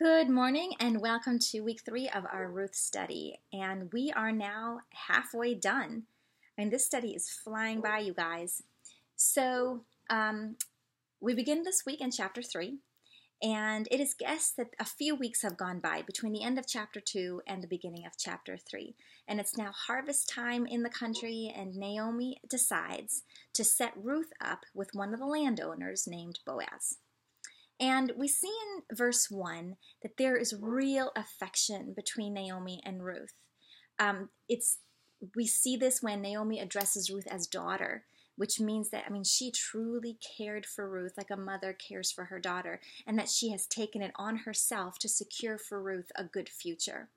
Good morning and welcome to week 3 of our Ruth study. And we are now halfway done. This study is flying by, you guys. So we begin this week in chapter 3, and it is guessed that a few weeks have gone by between the end of chapter 2 and the beginning of chapter 3. And it's now harvest time in the country, and Naomi decides to set Ruth up with one of the landowners named Boaz. And we see in verse 1 that there is real affection between Naomi and Ruth. We see this when Naomi addresses Ruth as daughter, which means that, she truly cared for Ruth like a mother cares for her daughter, and that she has taken it on herself to secure for Ruth a good future.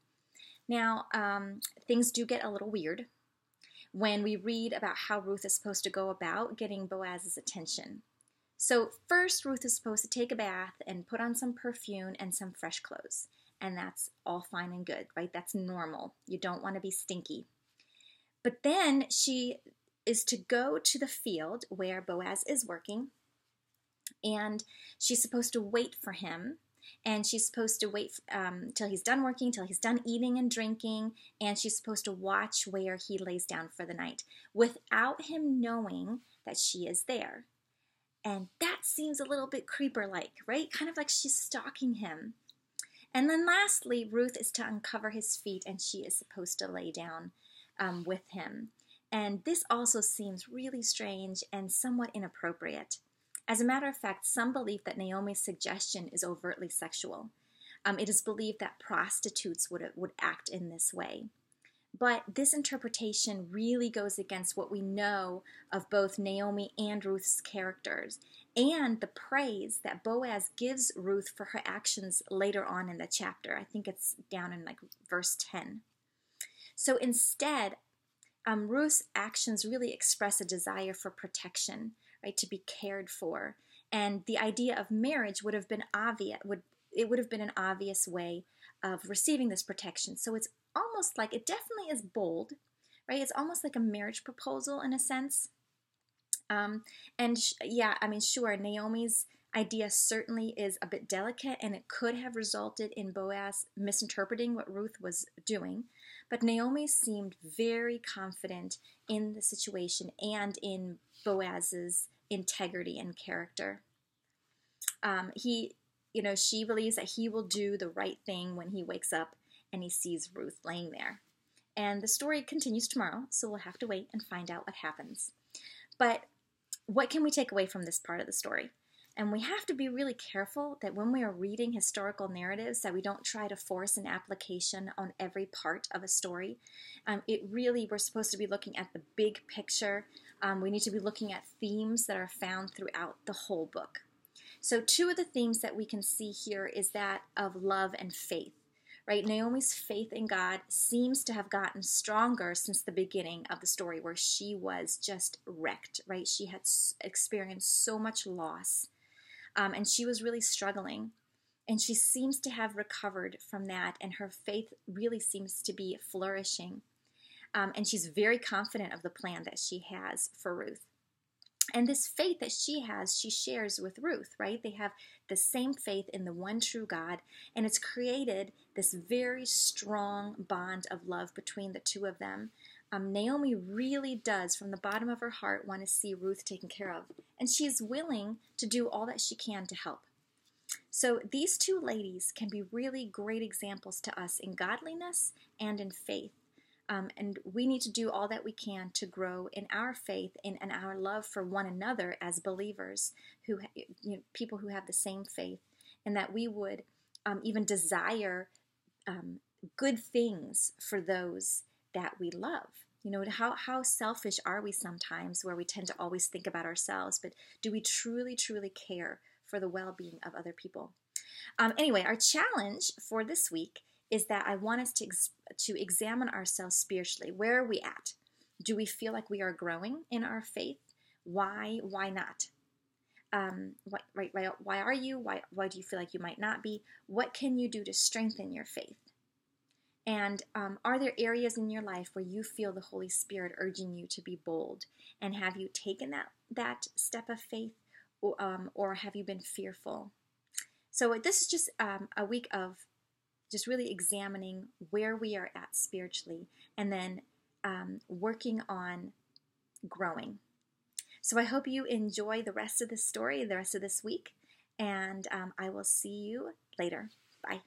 Now, things do get a little weird when we read about how Ruth is supposed to go about getting Boaz's attention. So first, Ruth is supposed to take a bath and put on some perfume and some fresh clothes. And that's all fine and good, right? That's normal. You don't want to be stinky. But then she is to go to the field where Boaz is working, and she's supposed to wait for him. And she's supposed to wait till he's done working, till he's done eating and drinking, and she's supposed to watch where he lays down for the night without him knowing that she is there. And that seems a little bit creeper-like, right? Kind of like she's stalking him. And then lastly, Ruth is to uncover his feet, and she is supposed to lay down with him. And this also seems really strange and somewhat inappropriate. As a matter of fact, some believe that Naomi's suggestion is overtly sexual. It is believed that prostitutes would act in this way. But this interpretation really goes against what we know of both Naomi and Ruth's characters, and the praise that Boaz gives Ruth for her actions later on in the chapter. I think it's down in verse 10. So instead, Ruth's actions really express a desire for protection, right, to be cared for. And the idea of marriage would have been obvious. It would have been an obvious way of receiving this protection. So it's almost like, it definitely is bold, right? It's almost like a marriage proposal in a sense. Sure, Naomi's idea certainly is a bit delicate, and it could have resulted in Boaz misinterpreting what Ruth was doing. But Naomi seemed very confident in the situation and in Boaz's integrity and character. She believes that he will do the right thing when he wakes up and he sees Ruth laying there. And the story continues tomorrow, so we'll have to wait and find out what happens. But what can we take away from this part of the story? And we have to be really careful that when we are reading historical narratives that we don't try to force an application on every part of a story. We're supposed to be looking at the big picture. We need to be looking at themes that are found throughout the whole book. So two of the themes that we can see here is that of love and faith. Right? Naomi's faith in God seems to have gotten stronger since the beginning of the story, where she was just wrecked, right? She had experienced so much loss, and she was really struggling. And she seems to have recovered from that, and her faith really seems to be flourishing. And she's very confident of the plan that she has for Ruth. And this faith that she has, she shares with Ruth, right? They have the same faith in the one true God, and it's created this very strong bond of love between the two of them. Naomi really does, from the bottom of her heart, want to see Ruth taken care of, and she's willing to do all that she can to help. So these two ladies can be really great examples to us in godliness and in faith. And we need to do all that we can to grow in our faith and our love for one another as believers, people who have the same faith, and that we would even desire good things for those that we love. How selfish are we sometimes, where we tend to always think about ourselves, but do we truly, truly care for the well-being of other people? Anyway, our challenge for this week is that I want us to examine ourselves spiritually. Where are we at? Do we feel like we are growing in our faith? Why not? Why are you? Why do you feel like you might not be? What can you do to strengthen your faith? And are there areas in your life where you feel the Holy Spirit urging you to be bold? And have you taken that step of faith, or have you been fearful? So this is just a week of just really examining where we are at spiritually, and then working on growing. So I hope you enjoy the rest of this story, the rest of this week, and I will see you later. Bye.